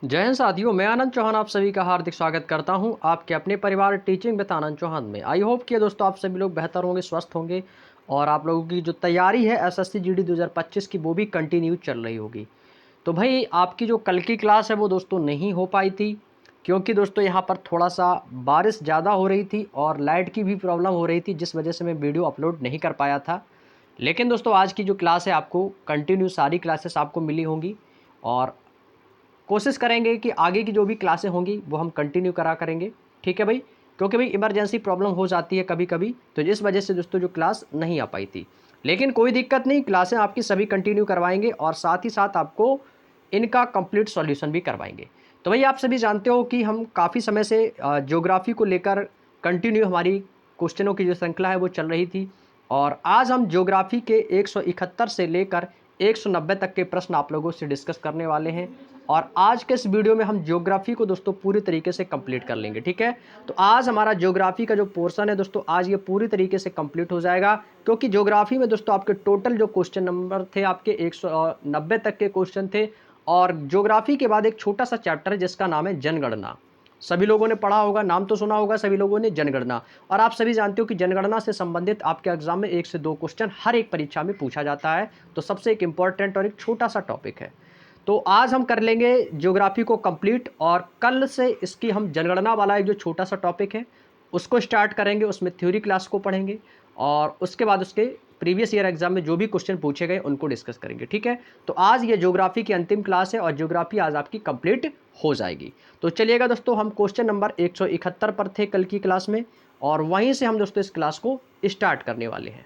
जय हिंद साथियों, मैं आनंद चौहान आप सभी का हार्दिक स्वागत करता हूं आपके अपने परिवार टीचिंग विद आनंद चौहान में। आई होप कि दोस्तों आप सभी लोग बेहतर होंगे, स्वस्थ होंगे और आप लोगों की जो तैयारी है एसएससी जीडी 2025 की वो भी कंटिन्यू चल रही होगी। तो भाई आपकी जो कल की क्लास है वो दोस्तों नहीं हो पाई थी, क्योंकि दोस्तों यहाँ पर थोड़ा सा बारिश ज़्यादा हो रही थी और लाइट की भी प्रॉब्लम हो रही थी, जिस वजह से मैं वीडियो अपलोड नहीं कर पाया था। लेकिन दोस्तों आज की जो क्लास है आपको कंटिन्यू सारी क्लासेस आपको मिली होंगी और कोशिश करेंगे कि आगे की जो भी क्लासें होंगी वो हम कंटिन्यू करा करेंगे। ठीक है भाई, क्योंकि भाई इमरजेंसी प्रॉब्लम हो जाती है कभी कभी, तो इस वजह से दोस्तों जो क्लास नहीं आ पाई थी। लेकिन कोई दिक्कत नहीं, क्लासें आपकी सभी कंटिन्यू करवाएंगे और साथ ही साथ आपको इनका कंप्लीट सॉल्यूशन भी करवाएंगे। तो भाई आप सभी जानते हो कि हम काफ़ी समय से ज्योग्राफी को लेकर कंटिन्यू हमारी क्वेश्चनों की जो श्रृंखला है वो चल रही थी और आज हम ज्योग्राफी के 171 से लेकर 190 तक के प्रश्न आप लोगों से डिस्कस करने वाले हैं। और आज के इस वीडियो में हम ज्योग्राफी को दोस्तों पूरी तरीके से कंप्लीट कर लेंगे। ठीक है, तो आज हमारा ज्योग्राफी का जो पोर्शन है दोस्तों आज ये पूरी तरीके से कंप्लीट हो जाएगा, क्योंकि ज्योग्राफी में दोस्तों आपके टोटल जो क्वेश्चन नंबर थे आपके 190 तक के क्वेश्चन थे। और ज्योग्राफी के बाद एक छोटा सा चैप्टर है जिसका नाम है जनगणना। सभी लोगों ने पढ़ा होगा, नाम तो सुना होगा सभी लोगों ने, जनगणना। और आप सभी जानते हो कि जनगणना से संबंधित आपके एग्जाम में 1 से 2 क्वेश्चन हर एक परीक्षा में पूछा जाता है, तो सबसे एक इंपॉर्टेंट और एक छोटा सा टॉपिक है। तो आज हम कर लेंगे ज्योग्राफी को कंप्लीट और कल से इसकी हम जनगणना वाला एक जो छोटा सा टॉपिक है उसको स्टार्ट करेंगे, उसमें थ्योरी क्लास को पढ़ेंगे और उसके बाद उसके प्रीवियस ईयर एग्जाम में जो भी क्वेश्चन पूछे गए उनको डिस्कस करेंगे। ठीक है, तो आज ये ज्योग्राफी की अंतिम क्लास है और ज्योग्राफी आज आपकी कंप्लीट हो जाएगी। तो चलिएगा दोस्तों, हम क्वेश्चन नंबर 171 पर थे कल की क्लास में और वहीं से हम दोस्तों इस क्लास को स्टार्ट करने वाले हैं।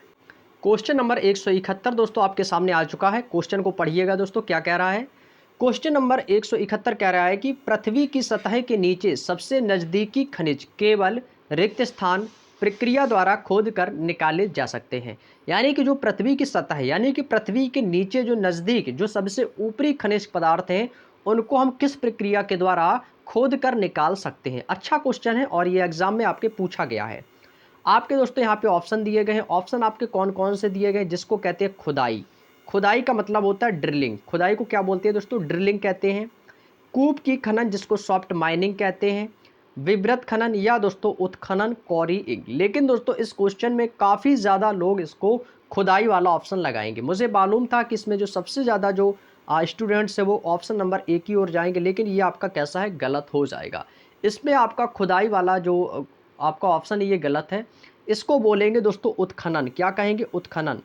क्वेश्चन नंबर 171 दोस्तों आपके सामने आ चुका है। क्वेश्चन को पढ़िएगा दोस्तों, क्या कह रहा है। क्वेश्चन नंबर 171 कह रहा है कि पृथ्वी की सतह के नीचे सबसे नज़दीकी खनिज केवल रिक्त स्थान प्रक्रिया द्वारा खोद कर निकाले जा सकते हैं। यानी कि जो पृथ्वी की सतह है, यानी कि पृथ्वी के नीचे जो नज़दीक जो सबसे ऊपरी खनिज पदार्थ हैं उनको हम किस प्रक्रिया के द्वारा खोद कर निकाल सकते हैं। अच्छा क्वेश्चन है और ये एग्जाम में आपके पूछा गया है। आपके दोस्तों यहाँ पे ऑप्शन दिए गए हैं। ऑप्शन आपके कौन कौन से दिए गए, जिसको कहते हैं खुदाई। खुदाई का मतलब होता है ड्रिलिंग। खुदाई को क्या बोलते हैं दोस्तों, ड्रिलिंग कहते हैं। कूप की खनन जिसको सॉफ्ट माइनिंग कहते हैं। विवृत खनन या दोस्तों उत्खनन क्वारीइंग। लेकिन दोस्तों इस क्वेश्चन में काफ़ी ज़्यादा लोग इसको खुदाई वाला ऑप्शन लगाएंगे। मुझे मालूम था कि इसमें जो सबसे ज़्यादा जो स्टूडेंट्स है वो ऑप्शन नंबर ए की ओर जाएंगे, लेकिन ये आपका कैसा है, गलत हो जाएगा। इसमें आपका खुदाई वाला जो आपका ऑप्शन है ये गलत है। इसको बोलेंगे दोस्तों उत्खनन। क्या कहेंगे, उत्खनन।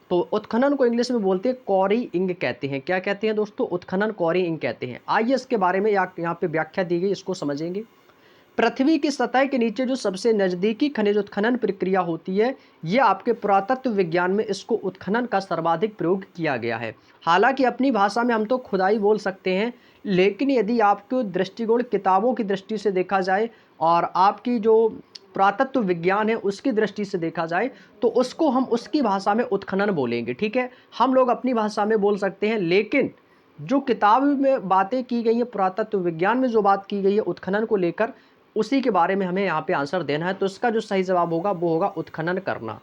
तो उत्खनन को इंग्लिश में बोलते हैं क्वारीइंग कहते हैं। क्या कहते हैं दोस्तों, उत्खनन क्वारीइंग कहते हैं। आइए इसके बारे में यहाँ पे व्याख्या दी गई, इसको समझेंगे। पृथ्वी की सतह के नीचे जो सबसे नज़दीकी खनिज उत्खनन प्रक्रिया होती है, ये आपके पुरातत्व विज्ञान में इसको उत्खनन का सर्वाधिक प्रयोग किया गया है। हालांकि अपनी भाषा में हम तो खुदाई बोल सकते हैं, लेकिन यदि आपको दृष्टिकोण किताबों की दृष्टि से देखा जाए और आपकी जो पुरातत्व विज्ञान है उसकी दृष्टि से देखा जाए तो उसको हम उसकी भाषा में उत्खनन बोलेंगे। ठीक है, हम लोग अपनी भाषा में बोल सकते हैं, लेकिन जो किताब में बातें की गई है, पुरातत्व विज्ञान में जो बात की गई है उत्खनन को लेकर, उसी के बारे में हमें यहाँ पे आंसर देना है। तो इसका जो सही जवाब होगा वो होगा उत्खनन करना।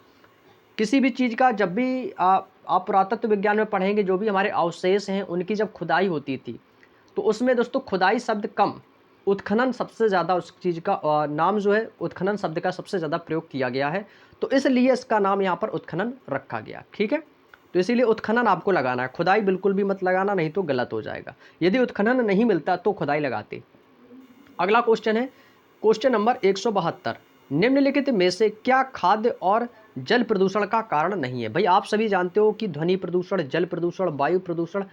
किसी भी चीज़ का जब भी आप पुरातत्व विज्ञान में पढ़ेंगे, जो भी हमारे अवशेष हैं उनकी जब खुदाई होती थी तो उसमें दोस्तों खुदाई शब्द कम, उत्खनन सबसे ज़्यादा उस चीज़ का नाम जो है उत्खनन शब्द का सबसे ज़्यादा प्रयोग किया गया है, तो इसलिए इसका नाम यहाँ पर उत्खनन रखा गया। ठीक है, तो इसीलिए उत्खनन आपको लगाना है, खुदाई बिल्कुल भी मत लगाना, नहीं तो गलत हो जाएगा। यदि उत्खनन नहीं मिलता तो खुदाई लगाते। अगला क्वेश्चन है क्वेश्चन नंबर 172। निम्नलिखित में से क्या खाद्य और जल प्रदूषण का कारण नहीं है। भाई आप सभी जानते हो कि ध्वनि प्रदूषण, जल प्रदूषण, वायु प्रदूषण,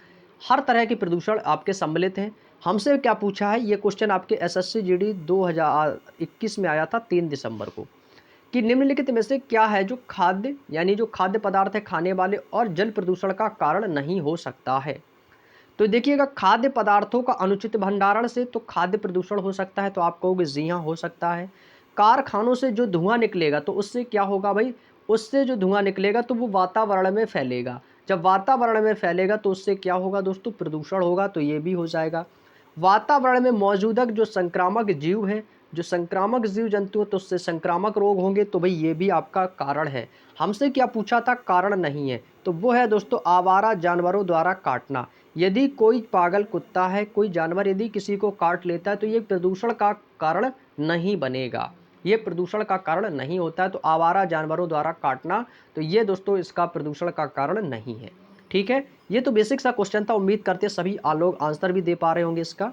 हर तरह के प्रदूषण आपके सम्मिलित हैं। हमसे क्या पूछा है, ये क्वेश्चन आपके एसएससी जीडी 2021 में आया था 3 दिसंबर को, कि निम्नलिखित में से क्या है जो खाद्य यानी जो खाद्य पदार्थ है खाने वाले और जल प्रदूषण का कारण नहीं हो सकता है। तो देखिएगा, खाद्य पदार्थों का अनुचित भंडारण से तो खाद्य प्रदूषण हो सकता है, तो आप कहोगे जी हाँ हो सकता है। कारखानों से जो धुआं निकलेगा तो उससे क्या होगा भाई, उससे जो धुआं निकलेगा तो वो वातावरण में फैलेगा। जब वातावरण में फैलेगा तो उससे क्या होगा दोस्तों, प्रदूषण होगा, तो ये भी हो जाएगा। वातावरण में मौजूदा जो संक्रामक जीव हैं जो संक्रामक जीव जंतु है तो उससे संक्रामक रोग होंगे, तो भाई ये भी आपका कारण है। हमसे क्या पूछा था, कारण नहीं है, तो वो है दोस्तों आवारा जानवरों द्वारा काटना। यदि कोई पागल कुत्ता है, कोई जानवर यदि किसी को काट लेता है तो ये प्रदूषण का कारण नहीं बनेगा, ये प्रदूषण का कारण नहीं होता है। तो आवारा जानवरों द्वारा काटना, तो ये दोस्तों इसका प्रदूषण का कारण नहीं है। ठीक है, ये तो बेसिक सा क्वेश्चन था, उम्मीद करते हैं सभी लोग आंसर भी दे पा रहे होंगे इसका।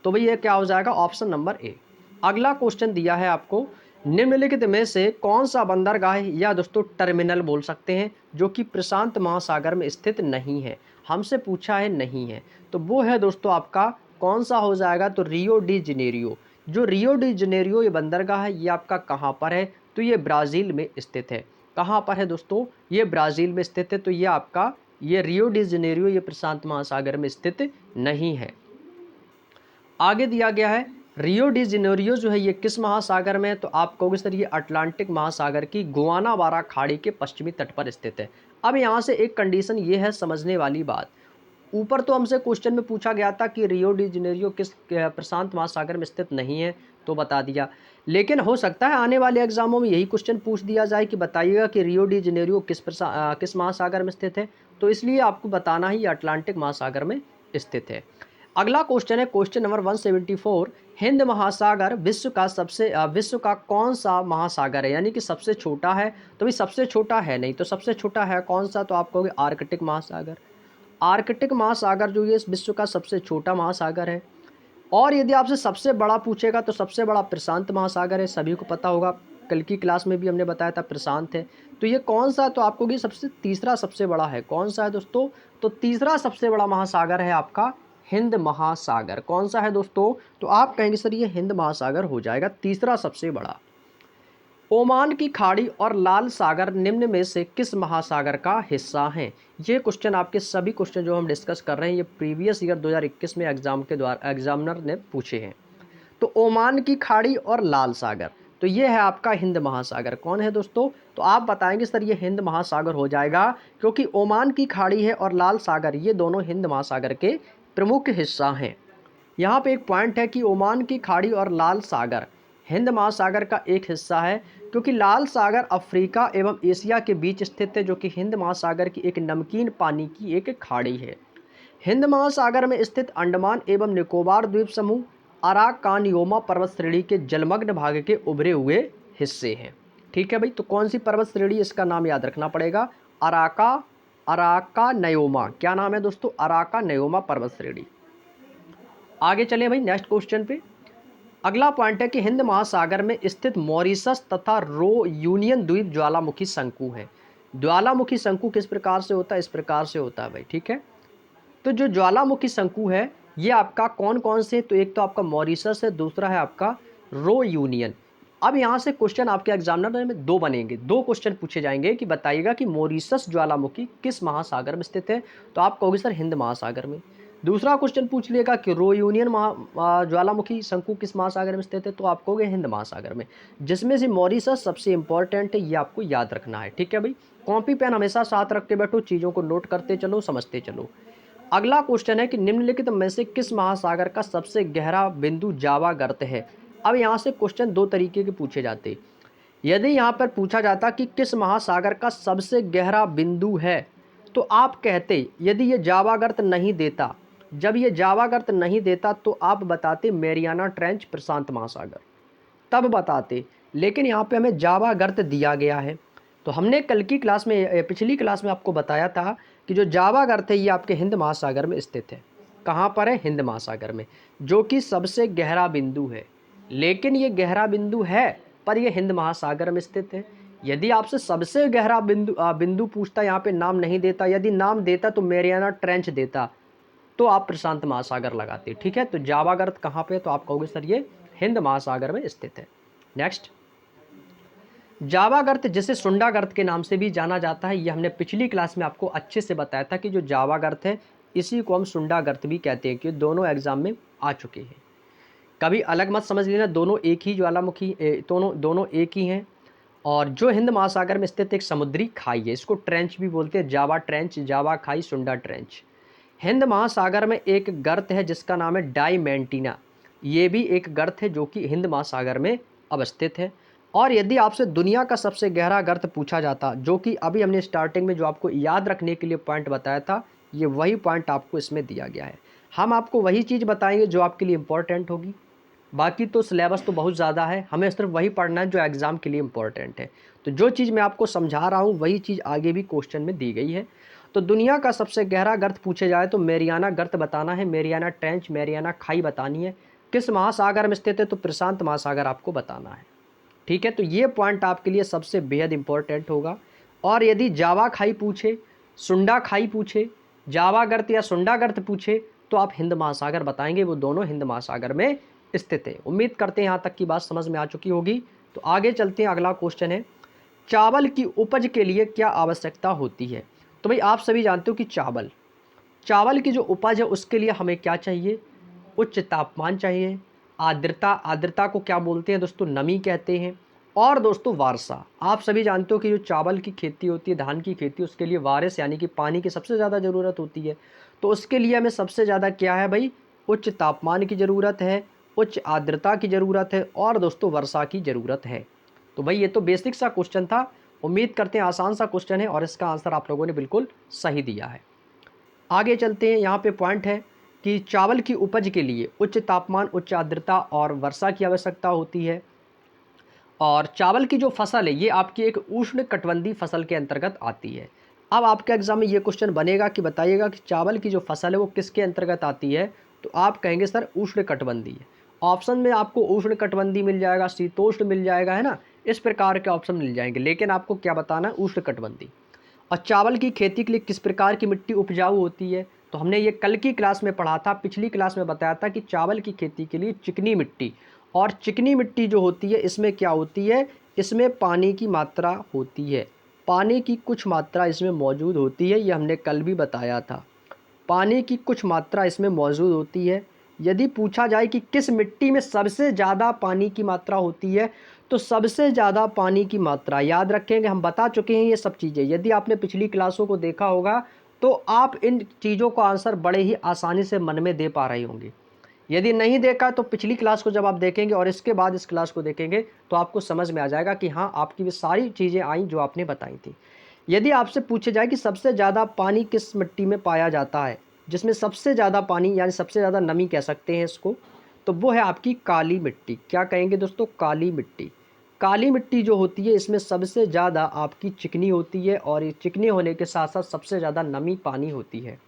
तो भाई ये क्या हो जाएगा, ऑप्शन नंबर ए। अगला क्वेश्चन दिया है आपको, निम्नलिखित में से कौन सा बंदरगाह या दोस्तों टर्मिनल बोल सकते हैं जो कि प्रशांत महासागर में स्थित नहीं है। हमसे पूछा है नहीं है, तो वो है दोस्तों आपका कौन सा हो जाएगा, तो रियो डी जनेरियो। जो रियो डी जनेरियो ये बंदरगाह है, ये आपका कहाँ पर है, तो ये ब्राज़ील में स्थित है। कहाँ पर है दोस्तों, ये ब्राज़ील में स्थित है। तो ये आपका ये रियो डी जनेरियो ये प्रशांत महासागर में स्थित नहीं है। आगे दिया गया है रियो डी जेनेरियो जो है ये किस महासागर में है, तो आप कहोगे सर ये अटलांटिक महासागर की गुआनावारा खाड़ी के पश्चिमी तट पर स्थित है। अब यहाँ से एक कंडीशन ये है समझने वाली बात, ऊपर तो हमसे क्वेश्चन में पूछा गया था कि रियो डी जेनेरियो किस प्रशांत महासागर में स्थित नहीं है, तो बता दिया। लेकिन हो सकता है आने वाले एग्जामों में यही क्वेश्चन पूछ दिया जाए कि बताइएगा कि रियो डी जेनेरियो किस महासागर में स्थित है, तो इसलिए आपको बताना ही अटलांटिक महासागर में स्थित है। अगला क्वेश्चन है क्वेश्चन नंबर 174, हिंद महासागर विश्व का कौन सा महासागर है, यानी कि सबसे छोटा है। तो भाई सबसे छोटा है नहीं, तो सबसे छोटा है कौन सा, तो आप कहोगे आर्कटिक महासागर। आर्कटिक महासागर जो ये विश्व का सबसे छोटा महासागर है। और यदि आपसे सबसे बड़ा पूछेगा तो सबसे बड़ा प्रशांत महासागर है, सभी को पता होगा, कल की क्लास में भी हमने बताया था प्रशांत है। तो ये कौन सा, तो आपको ये सबसे तीसरा सबसे बड़ा है, कौन सा है दोस्तों, तो तीसरा सबसे बड़ा महासागर है आपका हिंद महासागर। कौन सा है दोस्तों, तो आप कहेंगे सर ये हिंद महासागर हो जाएगा तीसरा सबसे बड़ा। ओमान की खाड़ी और लाल सागर निम्न में से किस महासागर का हिस्सा हैं। ये क्वेश्चन आपके सभी क्वेश्चन जो हम डिस्कस कर रहे हैं ये प्रीवियस ईयर 2021 में एग्जाम के द्वारा एग्जामिनर ने पूछे हैं। तो ओमान की खाड़ी और लाल सागर, तो ये है आपका हिंद महासागर। कौन है दोस्तों, तो आप बताएंगे सर ये हिंद महासागर हो जाएगा, क्योंकि ओमान की खाड़ी है और लाल सागर ये दोनों हिंद महासागर के प्रमुख हिस्सा हैं। यहाँ पे एक पॉइंट है कि ओमान की खाड़ी और लाल सागर हिंद महासागर का एक हिस्सा है, क्योंकि लाल सागर अफ्रीका एवं एशिया के बीच स्थित है, जो कि हिंद महासागर की एक नमकीन पानी की एक खाड़ी है। हिंद महासागर में स्थित अंडमान एवं निकोबार द्वीप समूह अराकानियोमा पर्वत श्रेणी के जलमग्न भाग के उभरे हुए हिस्से हैं। ठीक है भाई, तो कौन सी पर्वत श्रेणी, इसका नाम याद रखना पड़ेगा, अराकानयोमा। क्या नाम है दोस्तों, अराकानयोमा पर्वत श्रेणी। आगे चले भाई नेक्स्ट क्वेश्चन पे। अगला पॉइंट है कि हिंद महासागर में स्थित मॉरिशस तथा रो यूनियन द्वीप ज्वालामुखी शंकु है। ज्वालामुखी शंकु किस प्रकार से होता है, इस प्रकार से होता है भाई। ठीक है, तो जो ज्वालामुखी शंकु है ये आपका कौन कौन से, तो एक तो आपका मॉरिशस है, दूसरा है आपका रो यूनियन। अब यहाँ से क्वेश्चन आपके एग्जामिनर में दो बनेंगे, दो क्वेश्चन पूछे जाएंगे कि बताइएगा कि मॉरिशस ज्वालामुखी किस महासागर में स्थित है, तो आप कहोगे सर हिंद महासागर में। दूसरा क्वेश्चन पूछ लिएगा कि रो यूनियन ज्वालामुखी शंकु किस महासागर में स्थित है, तो आप कहोगे हिंद महासागर में। जिसमें से मॉरिशस सबसे इंपॉर्टेंट है, ये आपको याद रखना है। ठीक है भाई, कॉपी पेन हमेशा साथ रख के बैठो, चीज़ों को नोट करते चलो, समझते चलो। अगला क्वेश्चन है कि निम्नलिखित में से किस महासागर का सबसे गहरा बिंदु जावा गर्त है। अब यहाँ से क्वेश्चन दो तरीके के पूछे जाते। यदि यहाँ पर पूछा जाता कि किस महासागर का सबसे गहरा बिंदु है, तो आप कहते यदि ये जावा गर्त नहीं देता, जब ये जावा गर्त नहीं देता तो आप बताते मैरियाना ट्रेंच प्रशांत महासागर, तब बताते। लेकिन यहाँ पे हमें जावा गर्त दिया गया है, तो हमने कल की क्लास में पिछली क्लास में आपको बताया था कि जो जावा गर्त है ये आपके हिंद महासागर में स्थित है। कहाँ पर है, हिंद महासागर में, जो कि सबसे गहरा बिंदु है। लेकिन ये गहरा बिंदु है पर ये हिंद महासागर में स्थित है। यदि आपसे सबसे गहरा बिंदु पूछता, यहाँ पे नाम नहीं देता, यदि नाम देता तो मैरियाना ट्रेंच देता, तो आप प्रशांत महासागर लगाते। ठीक है, तो जावा गर्त कहाँ पे है, तो आप कहोगे सर ये हिंद महासागर में स्थित है। नेक्स्ट, जावा गर्त जिसे सुंडा गर्त के नाम से भी जाना जाता है, ये हमने पिछली क्लास में आपको अच्छे से बताया था कि जो जावा गर्त है इसी को हम सुंडा गर्त भी कहते हैं, कि दोनों एग्जाम में आ चुके हैं। कभी अलग मत समझ लेना, दोनों एक ही ज्वालामुखी, दोनों एक ही हैं। और जो हिंद महासागर में स्थित एक समुद्री खाई है, इसको ट्रेंच भी बोलते हैं, जावा ट्रेंच, जावा खाई, सुंडा ट्रेंच। हिंद महासागर में एक गर्त है जिसका नाम है डाइमेंटिना। ये भी एक गर्त है जो कि हिंद महासागर में अवस्थित है। और यदि आपसे दुनिया का सबसे गहरा गर्त पूछा जाता, जो कि अभी हमने स्टार्टिंग में जो आपको याद रखने के लिए पॉइंट बताया था, ये वही पॉइंट आपको इसमें दिया गया है। हम आपको वही चीज़ बताएंगे जो आपके लिए इम्पोर्टेंट होगी। बाकी तो सिलेबस तो बहुत ज़्यादा है, हमें सिर्फ वही पढ़ना है जो एग्ज़ाम के लिए इम्पोर्टेंट है। तो जो चीज़ मैं आपको समझा रहा हूँ वही चीज़ आगे भी क्वेश्चन में दी गई है। तो दुनिया का सबसे गहरा गर्त पूछे जाए तो मेरियाना गर्त बताना है, मेरियाना ट्रेंच, मेरियाना खाई बतानी है। किस महासागर में स्थित है तो प्रशांत महासागर आपको बताना है। ठीक है, तो ये पॉइंट आपके लिए सबसे बेहद इंपॉर्टेंट होगा। और यदि जावा खाई पूछे, सुंडा खाई पूछे, जावा गर्त या सुंडा गर्त पूछे तो आप हिंद महासागर बताएंगे, वो दोनों हिंद महासागर में स्थित है। उम्मीद करते हैं यहाँ तक की बात समझ में आ चुकी होगी। तो आगे चलते हैं, अगला क्वेश्चन है, चावल की उपज के लिए क्या आवश्यकता होती है। तो भाई आप सभी जानते हो कि चावल की जो उपज है उसके लिए हमें क्या चाहिए, उच्च तापमान चाहिए, आर्द्रता को क्या बोलते हैं दोस्तों, नमी कहते हैं, और दोस्तों वर्षा। आप सभी जानते हो कि जो चावल की खेती होती है, धान की खेती, उसके लिए बारिश यानी कि पानी की सबसे ज़्यादा ज़रूरत होती है। तो उसके लिए हमें सबसे ज़्यादा क्या है भाई, उच्च तापमान की ज़रूरत है, उच्च आर्द्रता की ज़रूरत है, और दोस्तों वर्षा की ज़रूरत है। तो भाई ये तो बेसिक सा क्वेश्चन था, उम्मीद करते हैं आसान सा क्वेश्चन है और इसका आंसर आप लोगों ने बिल्कुल सही दिया है। आगे चलते हैं, यहाँ पे पॉइंट है कि चावल की उपज के लिए उच्च तापमान, उच्च आर्द्रता और वर्षा की आवश्यकता होती है। और चावल की जो फसल है ये आपकी एक उष्ण कटिबंधीय फसल के अंतर्गत आती है। अब आपके एग्जाम में ये क्वेश्चन बनेगा कि बताइएगा कि चावल की जो फसल है वो किसके अंतर्गत आती है, तो आप कहेंगे सर उष्ण कटिबंधीय। ऑप्शन में आपको उष्ण कटिबंधीय मिल जाएगा, शीतोष्ण मिल जाएगा, है ना, इस प्रकार के ऑप्शन मिल जाएंगे, लेकिन आपको क्या बताना है, उष्ण कटिबंधीय। और चावल की खेती के लिए किस प्रकार की मिट्टी उपजाऊ होती है, तो हमने ये कल की क्लास में पढ़ा था, पिछली क्लास में बताया था कि चावल की खेती के लिए चिकनी मिट्टी, और चिकनी मिट्टी जो होती है इसमें क्या होती है, इसमें पानी की मात्रा होती है, पानी की कुछ मात्रा इसमें मौजूद होती है, ये हमने कल भी बताया था, पानी की कुछ मात्रा इसमें मौजूद होती है। यदि पूछा जाए कि किस मिट्टी में सबसे ज़्यादा पानी की मात्रा होती है, तो सबसे ज़्यादा पानी की मात्रा याद रखेंगे, हम बता चुके हैं ये सब चीज़ें, यदि आपने पिछली क्लासों को देखा होगा तो आप इन चीज़ों का आंसर बड़े ही आसानी से मन में दे पा रहे होंगे। यदि नहीं देखा तो पिछली क्लास को जब आप देखेंगे और इसके बाद इस क्लास को देखेंगे तो आपको समझ में आ जाएगा कि हाँ आपकी भी सारी चीज़ें आई जो आपने बताई थी। यदि आपसे पूछे जाए कि सबसे ज़्यादा पानी किस मिट्टी में पाया जाता है, जिसमें सबसे ज़्यादा पानी यानी सबसे ज़्यादा नमी कह सकते हैं इसको, तो वो है आपकी काली मिट्टी। क्या कहेंगे दोस्तों, काली मिट्टी। काली मिट्टी जो होती है इसमें सबसे ज़्यादा आपकी चिकनी होती है, और ये चिकनी होने के साथ साथ सबसे ज़्यादा नमी पानी होती है।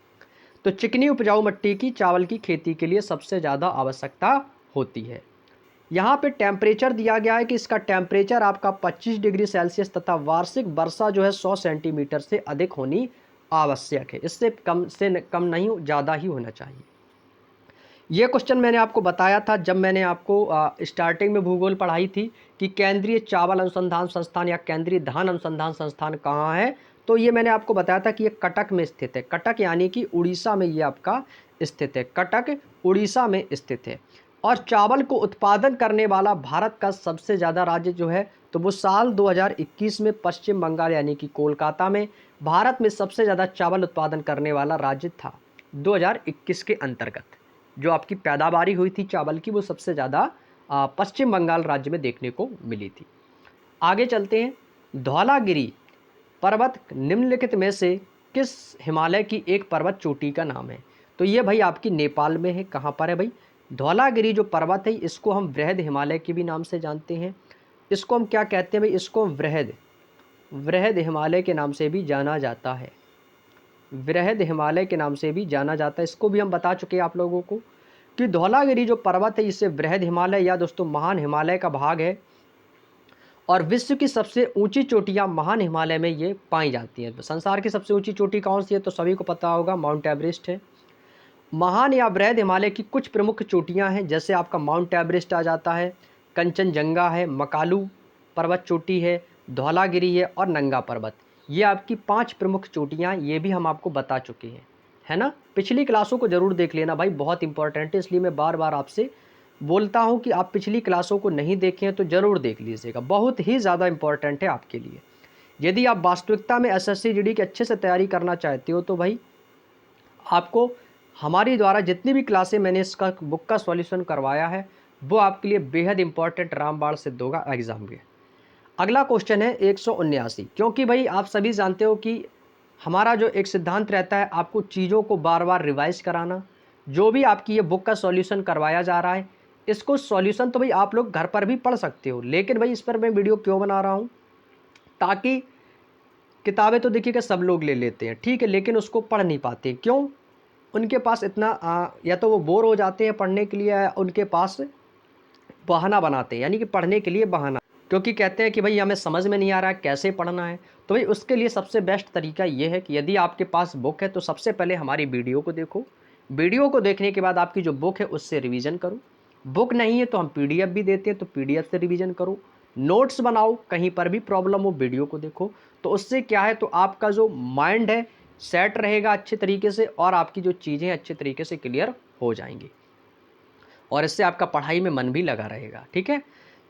तो चिकनी उपजाऊ मिट्टी की चावल की खेती के लिए सबसे ज़्यादा आवश्यकता होती है। यहाँ पे टेम्परेचर दिया गया है कि इसका टेम्परेचर आपका 25 डिग्री सेल्सियस तथा वार्षिक वर्षा जो है 100 सेंटीमीटर से अधिक होनी आवश्यक है, इससे कम नहीं, ज़्यादा ही होना चाहिए। ये क्वेश्चन मैंने आपको बताया था जब मैंने आपको स्टार्टिंग में भूगोल पढ़ाई थी कि केंद्रीय चावल अनुसंधान संस्थान या केंद्रीय धान अनुसंधान संस्थान कहाँ है, तो ये मैंने आपको बताया था कि ये कटक में स्थित है। कटक यानी कि उड़ीसा में ये आपका स्थित है, कटक उड़ीसा में स्थित है। और चावल को उत्पादन करने वाला भारत का सबसे ज़्यादा राज्य जो है, तो वो साल 2021 में पश्चिम बंगाल यानी कि कोलकाता में भारत में सबसे ज़्यादा चावल उत्पादन करने वाला राज्य था 2021 के अंतर्गत। जो आपकी पैदावारी हुई थी चावल की वो सबसे ज़्यादा पश्चिम बंगाल राज्य में देखने को मिली थी। आगे चलते हैं, धौलागिरी पर्वत निम्नलिखित में से किस हिमालय की एक पर्वत चोटी का नाम है, तो ये भाई आपकी नेपाल में है। कहाँ पर है भाई, धौलागिरी जो पर्वत है इसको हम वृहद हिमालय के भी नाम से जानते हैं। इसको हम क्या कहते हैं भाई, इसको वृहद हिमालय के नाम से भी जाना जाता है, वृहद हिमालय के नाम से भी जाना जाता है। इसको भी हम बता चुके हैं आप लोगों को कि धौलागिरी जो पर्वत है इसे वृहद हिमालय या दोस्तों महान हिमालय का भाग है, और विश्व की सबसे ऊंची चोटियां महान हिमालय में ये पाई जाती हैं। संसार की सबसे ऊंची चोटी कौन सी है, तो सभी को पता होगा, माउंट एवरेस्ट है। महान या वृहद हिमालय की कुछ प्रमुख चोटियां हैं, जैसे आपका माउंट एवरेस्ट आ जाता है, कंचनजंगा है, मकालू पर्वत चोटी है, धौलागिरी है और नंगा पर्वत। ये आपकी 5 प्रमुख चोटियां, ये भी हम आपको बता चुके हैं, है ना। पिछली क्लासों को ज़रूर देख लेना भाई, बहुत इंपॉर्टेंट है, इसलिए मैं बार बार आपसे बोलता हूं कि आप पिछली क्लासों को नहीं देखे हैं तो ज़रूर देख लीजिएगा, बहुत ही ज़्यादा इंपॉर्टेंट है आपके लिए। यदि आप वास्तविकता में एसएससी जीडी की अच्छे से तैयारी करना चाहते हो तो भाई आपको हमारी द्वारा जितनी भी क्लासें मैंने इसका बुक का सॉल्यूशन करवाया है वो आपके लिए बेहद इंपॉर्टेंट रामबाण सिद्ध होगा एग्जाम में। अगला क्वेश्चन है 179, क्योंकि भाई आप सभी जानते हो कि हमारा जो एक सिद्धांत रहता है आपको चीज़ों को बार बार रिवाइज कराना। जो भी आपकी ये बुक का सॉल्यूशन करवाया जा रहा है इसको सॉल्यूशन तो भाई आप लोग घर पर भी पढ़ सकते हो, लेकिन भाई इस पर मैं वीडियो क्यों बना रहा हूँ, ताकि किताबें तो देखिएगा सब लोग ले लेते हैं, ठीक है, लेकिन उसको पढ़ नहीं पाते। क्यों? उनके पास इतना या तो वो बोर हो जाते हैं पढ़ने के लिए, या उनके पास बहाना बनाते हैं, यानी कि पढ़ने के लिए बहाना, क्योंकि कहते हैं कि भाई हमें समझ में नहीं आ रहा है कैसे पढ़ना है। तो भाई उसके लिए सबसे बेस्ट तरीका ये है कि यदि आपके पास बुक है तो सबसे पहले हमारी वीडियो को देखो, वीडियो को देखने के बाद आपकी जो बुक है उससे रिवीजन करो। बुक नहीं है तो हम पीडीएफ भी देते हैं, तो पीडीएफ से रिवीजन करो। नोट्स बनाओ, कहीं पर भी प्रॉब्लम हो वीडियो को देखो। तो उससे क्या है, तो आपका जो माइंड है सेट रहेगा अच्छे तरीके से, और आपकी जो चीज़ें अच्छे तरीके से क्लियर हो जाएंगी, और इससे आपका पढ़ाई में मन भी लगा रहेगा। ठीक है,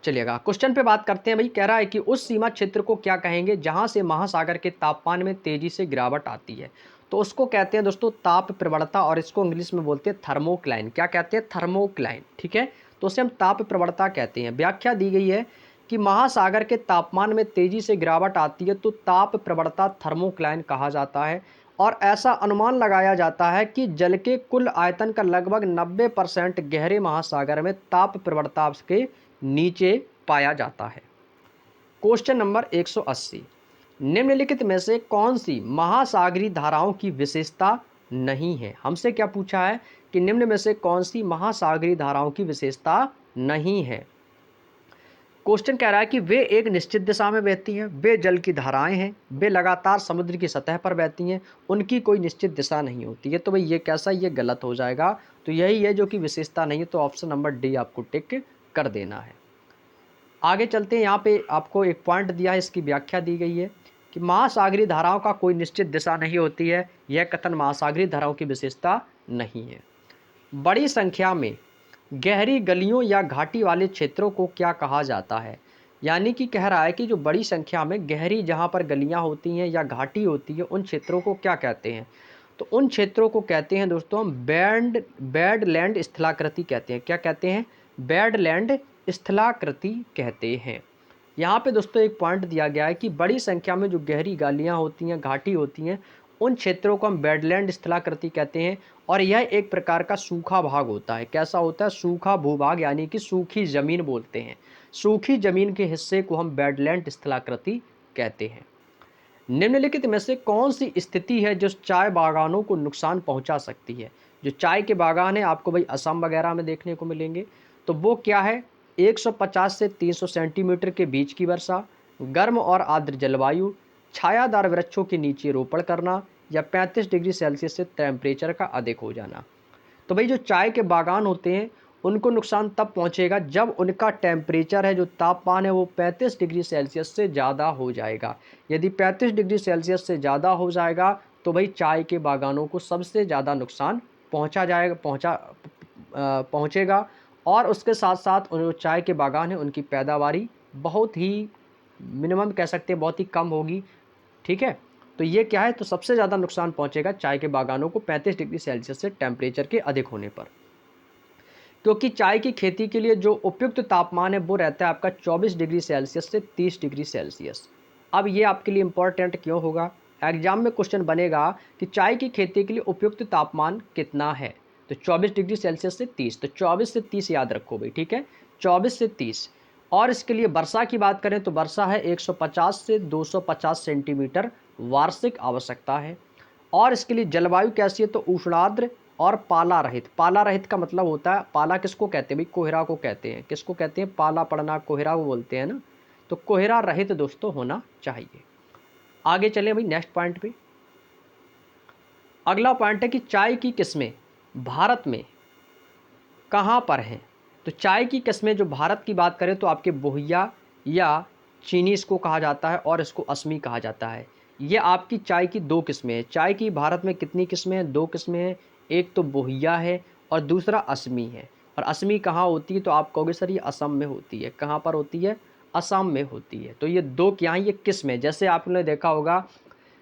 चलिएगा क्वेश्चन पे बात करते हैं। भाई कह रहा है कि उस सीमा क्षेत्र को क्या कहेंगे जहां से महासागर के तापमान में तेजी से गिरावट आती है। तो उसको कहते हैं दोस्तों ताप प्रवणता, और इसको इंग्लिश में बोलते हैं थर्मोक्लाइन। क्या कहते हैं? थर्मोक्लाइन। ठीक है, तो उसे हम ताप प्रवणता कहते हैं। व्याख्या दी गई है कि महासागर के तापमान में तेजी से गिरावट आती है तो ताप प्रवणता थर्मोक्लाइन कहा जाता है। और ऐसा अनुमान लगाया जाता है कि जल के कुल आयतन का लगभग 90% गहरे महासागर में ताप प्रवणता के नीचे पाया जाता है। क्वेश्चन नंबर 180, निम्नलिखित में से कौन सी महासागरीय धाराओं की विशेषता नहीं है। हमसे क्या पूछा है कि निम्न में से कौन सी महासागरीय धाराओं की विशेषता नहीं है। क्वेश्चन कह रहा है कि वे एक निश्चित दिशा में बहती हैं, वे जल की धाराएं हैं, वे लगातार समुद्र की सतह पर बहती हैं, उनकी कोई निश्चित दिशा नहीं होती है। तो भाई ये कैसा, ये गलत हो जाएगा। तो यही है जो कि विशेषता नहीं है, तो ऑप्शन नंबर डी आपको टिक कर देना है। आगे चलते हैं, यहाँ पे आपको एक पॉइंट दिया है, इसकी व्याख्या दी गई है कि महासागरीय धाराओं का कोई निश्चित दिशा नहीं होती है। यह कथन महासागरीय धाराओं की विशेषता नहीं है। बड़ी संख्या में गहरी गलियों या घाटी वाले क्षेत्रों को क्या कहा जाता है। यानी कि कह रहा है कि जो बड़ी संख्या में गहरी जहाँ पर गलियाँ होती हैं या घाटी होती है उन क्षेत्रों को क्या कहते हैं। तो उन क्षेत्रों को कहते हैं दोस्तों हम बेडलैंड स्थलाकृति कहते हैं। क्या कहते हैं? बेडलैंड स्थलाकृति कहते हैं। यहाँ पे दोस्तों एक पॉइंट दिया गया है कि बड़ी संख्या में जो गहरी गालियाँ होती हैं, घाटी होती हैं, उन क्षेत्रों को हम बेडलैंड स्थलाकृति कहते हैं। और यह एक प्रकार का सूखा भाग होता है। कैसा होता है? सूखा भूभाग, यानी कि सूखी ज़मीन बोलते हैं। सूखी ज़मीन के हिस्से को हम बेडलैंड स्थलाकृति कहते हैं। निम्नलिखित में से कौन सी स्थिति है जो चाय बागानों को नुकसान पहुंचा सकती है। जो चाय के बागान है आपको भाई असम वगैरह में देखने को मिलेंगे, तो वो क्या है? 150 से 300 सेंटीमीटर के बीच की वर्षा, गर्म और आर्द्र जलवायु, छायादार वृक्षों के नीचे रोपण करना, या 35 डिग्री सेल्सियस से टेम्परेचर का अधिक हो जाना। तो भाई जो चाय के बागान होते हैं उनको नुकसान तब पहुंचेगा जब उनका टेम्परेचर है, जो तापमान है, वो 35 डिग्री सेल्सियस से ज़्यादा हो जाएगा। यदि 35 डिग्री सेल्सियस से ज़्यादा हो जाएगा तो भाई चाय के बागानों को सबसे ज़्यादा नुकसान पहुंचेगा। और उसके साथ साथ जो चाय के बागान है उनकी पैदावारी बहुत ही मिनिमम कह सकते हैं, बहुत ही कम होगी। ठीक है, तो ये क्या है, तो सबसे ज़्यादा नुकसान पहुंचेगा चाय के बागानों को 35 डिग्री सेल्सियस से टेम्परेचर के अधिक होने पर। क्योंकि चाय की खेती के लिए जो उपयुक्त तापमान है वो रहता है आपका 24 डिग्री सेल्सियस से 30 डिग्री सेल्सियस। अब ये आपके लिए इम्पोर्टेंट क्यों होगा? एग्जाम में क्वेश्चन बनेगा कि चाय की खेती के लिए उपयुक्त तापमान कितना है, तो 24 डिग्री सेल्सियस से 30, तो 24 से 30 याद रखो भाई। ठीक है, 24 से 30। और इसके लिए वर्षा की बात करें तो वर्षा है 150 से 250 सेंटीमीटर वार्षिक आवश्यकता है। और इसके लिए जलवायु कैसी है, तो उष्णार्द्र और पाला रहित। पाला रहित का मतलब होता है, पाला किसको कहते हैं भाई? कोहरा को कहते हैं। किसको कहते हैं? पाला पड़ना, कोहरा को बोलते हैं ना। तो कोहरा रहित दोस्तों होना चाहिए। आगे चले भाई नेक्स्ट पॉइंट पे। अगला पॉइंट है कि चाय की किस्में भारत में कहाँ पर हैं। तो चाय की किस्में जो भारत की बात करें तो आपके बोहिया या चीनी इसको कहा जाता है, और इसको असमी कहा जाता है। ये आपकी चाय की दो किस्में हैं। चाय की भारत में कितनी किस्में हैं? दो किस्में हैं। एक तो बोहिया है और दूसरा असमी है। और असमी कहाँ होती है? तो आप कहोगे सर ये असम में होती है। कहाँ पर होती है? असम में होती है। तो ये दो क्या हैं? ये किस्में। जैसे आपने देखा होगा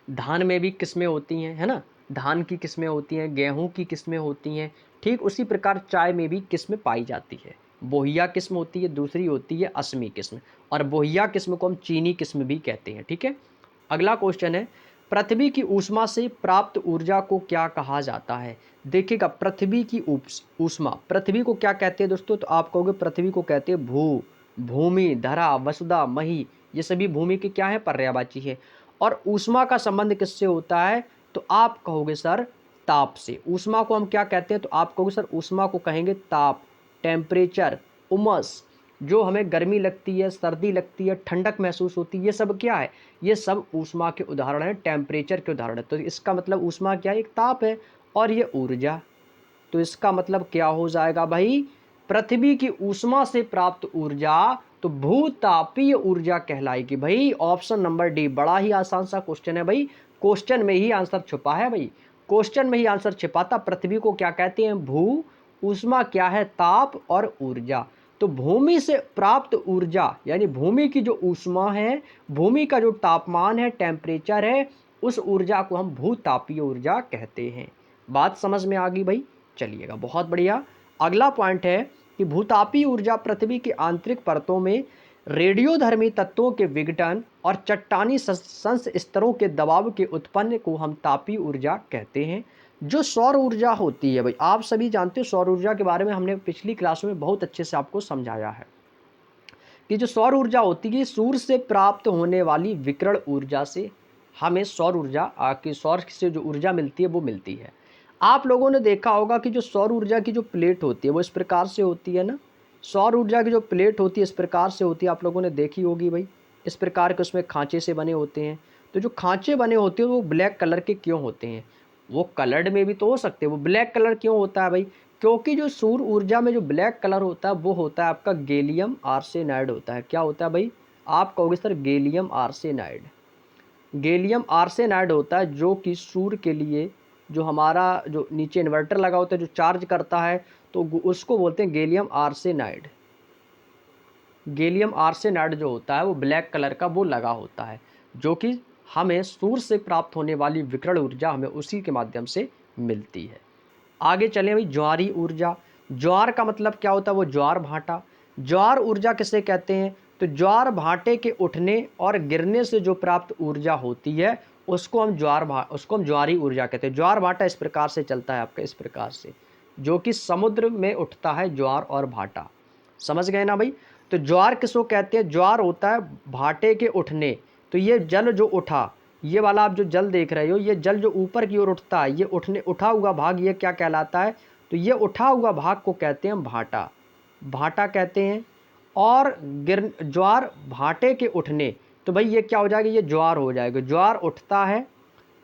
धान में भी किस्में होती हैं, है ना। धान की किस्में होती हैं, गेहूं की किस्में होती हैं, ठीक उसी प्रकार चाय में भी किस्में पाई जाती है। बोहिया किस्म होती है, दूसरी होती है असमी किस्म, और बोहिया किस्म को हम चीनी किस्म भी कहते हैं। ठीक है, अगला क्वेश्चन है, पृथ्वी की ऊष्मा से प्राप्त ऊर्जा को क्या कहा जाता है? देखिएगा, पृथ्वी की ऊष्मा, पृथ्वी को क्या कहते हैं दोस्तों? तो आप कहोगे पृथ्वी को कहते हैं भूमि, धरा, वसुधा, मही, ये सभी भूमि के क्या है? पर्यायवाची है। और ऊष्मा का संबंध किससे होता है? तो आप कहोगे सर ताप से। ऊष्मा को हम क्या कहते हैं? तो आप कहोगे सर ऊष्मा को कहेंगे ताप, टेम्परेचर, उमस। जो हमें गर्मी लगती है, सर्दी लगती है, ठंडक महसूस होती है, ये सब क्या है? ये सब ऊष्मा के उदाहरण हैं, टेम्परेचर के उदाहरण है। तो इसका मतलब ऊष्मा क्या है? एक ताप है, और ये ऊर्जा। तो इसका मतलब क्या हो जाएगा भाई? पृथ्वी की ऊष्मा से प्राप्त ऊर्जा तो भूतापीय ऊर्जा कहलाएगी। भाई ऑप्शन नंबर डी, बड़ा ही आसान सा क्वेश्चन है भाई, क्वेश्चन में ही आंसर छुपा है भाई, क्वेश्चन में ही आंसर छिपाता। पृथ्वी को क्या कहते हैं? भू, ऊष्मा क्या है? ताप और ऊर्जा। तो भूमि से प्राप्त ऊर्जा यानी भूमि की जो ऊष्मा है, भूमि का जो तापमान है, टेम्परेचर है, उस ऊर्जा को हम भूतापीय ऊर्जा कहते हैं। बात समझ में आ गई भाई? चलिएगा, बहुत बढ़िया। अगला पॉइंट है कि भूतापीय ऊर्जा पृथ्वी की आंतरिक परतों में रेडियोधर्मी तत्वों के विघटन और चट्टानी स्तरों के दबाव के उत्पन्न को हम तापीय ऊर्जा कहते हैं। जो सौर ऊर्जा होती है भाई, आप सभी जानते हो सौर ऊर्जा के बारे में हमने पिछली क्लास में बहुत अच्छे से आपको समझाया है कि जो सौर ऊर्जा होती है सूर्य से प्राप्त होने वाली विकिरण ऊर्जा से हमें सौर ऊर्जा की सौर से जो ऊर्जा मिलती है वो मिलती है। आप लोगों ने देखा होगा कि जो सौर ऊर्जा की जो प्लेट होती है वो इस प्रकार से होती है ना, सौर ऊर्जा की जो प्लेट होती है इस प्रकार से होती है, आप लोगों ने देखी होगी भाई। इस प्रकार के उसमें खांचे से बने होते हैं। तो जो खांचे बने होते हैं वो ब्लैक कलर के क्यों होते हैं? वो कलर्ड में भी तो हो सकते हैं, वो ब्लैक कलर क्यों होता है भाई? क्योंकि जो सौर ऊर्जा में जो ब्लैक कलर होता है वो होता है आपका गैलियम आर्सेनाइड होता है। क्या होता है भाई? आप कहोगे sir gallium arsenide. Gallium arsenide होता है जो कि सूर्य के लिए जो हमारा जो नीचे इन्वर्टर लगा होता है जो चार्ज करता है, तो उसको बोलते हैं गैलियम आर्सेनाइड। गैलियम आर्सेनाइड जो होता है वो ब्लैक कलर का वो लगा होता है, जो कि हमें सूर्य से प्राप्त होने वाली विकिरण ऊर्जा हमें उसी के माध्यम से मिलती है। आगे चलें भाई, ज्वारी ऊर्जा। ज्वार का मतलब क्या होता है? वो ज्वार भाटा। ज्वार ऊर्जा किसे कहते हैं? तो ज्वार भाटे के उठने और गिरने से जो प्राप्त ऊर्जा होती है उसको हम ज्वारी ऊर्जा कहते हैं। ज्वार भाटा इस प्रकार से चलता है आपका, इस प्रकार से, जो कि समुद्र में उठता है ज्वार और भाटा। समझ गए ना भाई? तो ज्वार किसको कहते हैं? ज्वार होता है भाटे के उठने। तो ये जल जो उठा, ये वाला आप जो जल देख रहे हो, ये जल जो ऊपर की ओर उठता है, ये उठा हुआ भाग ये क्या कहलाता है? तो ये उठा हुआ भाग को कहते हैं भाटा, भाटा कहते हैं। और ज्वार भाटे के उठने, तो भाई ये क्या हो जाएगा? ये ज्वार हो जाएगा। ज्वार उठता है,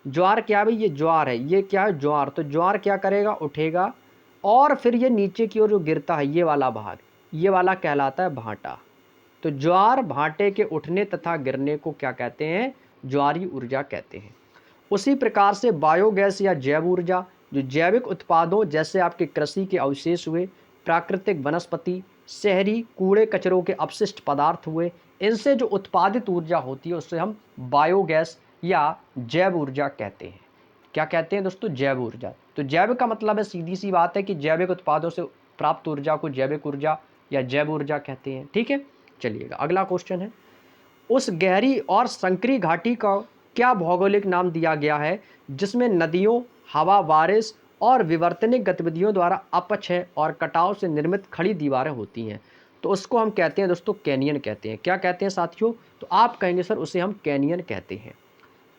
ज्वार क्या है भाई? ये ज्वार है, ये क्या है? ज्वार। तो ज्वार क्या करेगा? उठेगा, और फिर ये नीचे की ओर जो गिरता है ये वाला भाग, ये वाला कहलाता है भाटा। तो ज्वार भाटे के उठने तथा गिरने को क्या कहते हैं? ज्वारी ऊर्जा कहते हैं। उसी प्रकार से बायोगैस या जैव ऊर्जा, जो जैविक उत्पादों जैसे आपके कृषि के अवशेष हुए, प्राकृतिक वनस्पति, शहरी कूड़े कचरों के अपशिष्ट पदार्थ हुए, इनसे जो उत्पादित ऊर्जा होती है उससे हम बायोगैस या जैव ऊर्जा कहते हैं। क्या कहते हैं दोस्तों? जैव ऊर्जा। तो जैव का मतलब है, सीधी सी बात है कि जैविक उत्पादों से प्राप्त ऊर्जा को जैविक ऊर्जा या जैव ऊर्जा कहते हैं। ठीक है, चलिएगा, अगला क्वेश्चन है, उस गहरी और संकरी घाटी का क्या भौगोलिक नाम दिया गया है जिसमें नदियों, हवा, बारिश और विवर्तनिक गतिविधियों द्वारा अपक्षय और कटाव से निर्मित खड़ी दीवारें होती हैं? तो उसको हम कहते हैं दोस्तों कैनियन कहते हैं। क्या कहते हैं साथियों? तो आप कहेंगे सर उसे हम कैनियन कहते हैं।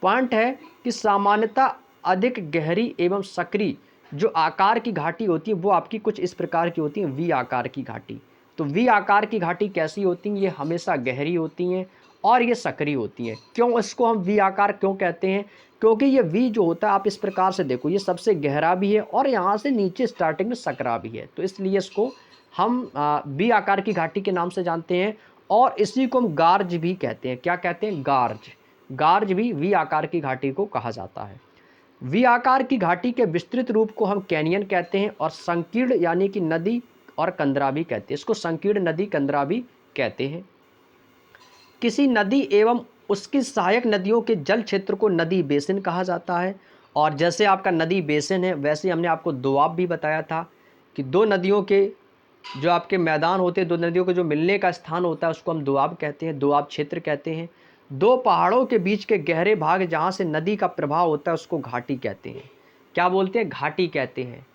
पॉइंट है कि सामान्यतः अधिक गहरी एवं सकरी जो आकार की घाटी होती है वो आपकी कुछ इस प्रकार की होती है, वी आकार की घाटी। तो वी आकार की घाटी कैसी होती हैं? ये हमेशा गहरी होती हैं और ये सकरी होती हैं। क्यों इसको हम वी आकार क्यों कहते हैं? क्योंकि ये वी जो होता है, आप इस प्रकार से देखो, ये सबसे गहरा भी है और यहाँ से नीचे स्टार्टिंग में सकरा भी है, तो इसलिए इसको हम वी आकार की घाटी के नाम से जानते हैं। और इसी को हम गार्ज भी कहते हैं। क्या कहते हैं? गार्ज। गार्ज भी वी आकार की घाटी को कहा जाता है। वी आकार की घाटी के विस्तृत रूप को हम कैनियन कहते हैं, और संकीर्ण यानी कि नदी और कंदरा भी कहते हैं। इसको संकीर्ण नदी, कंदरा भी कहते हैं। किसी नदी एवं उसकी सहायक नदियों के जल क्षेत्र को नदी बेसिन कहा जाता है, और जैसे आपका नदी बेसिन है वैसे हमने आपको दोआब भी बताया था कि दो नदियों के जो आपके मैदान होते हैं, दो नदियों के जो मिलने का स्थान होता है उसको हम दोआब कहते हैं, दोआब क्षेत्र कहते हैं। दो पहाड़ों के बीच के गहरे भाग जहाँ से नदी का प्रभाव होता है उसको घाटी कहते हैं। क्या बोलते हैं? घाटी कहते हैं।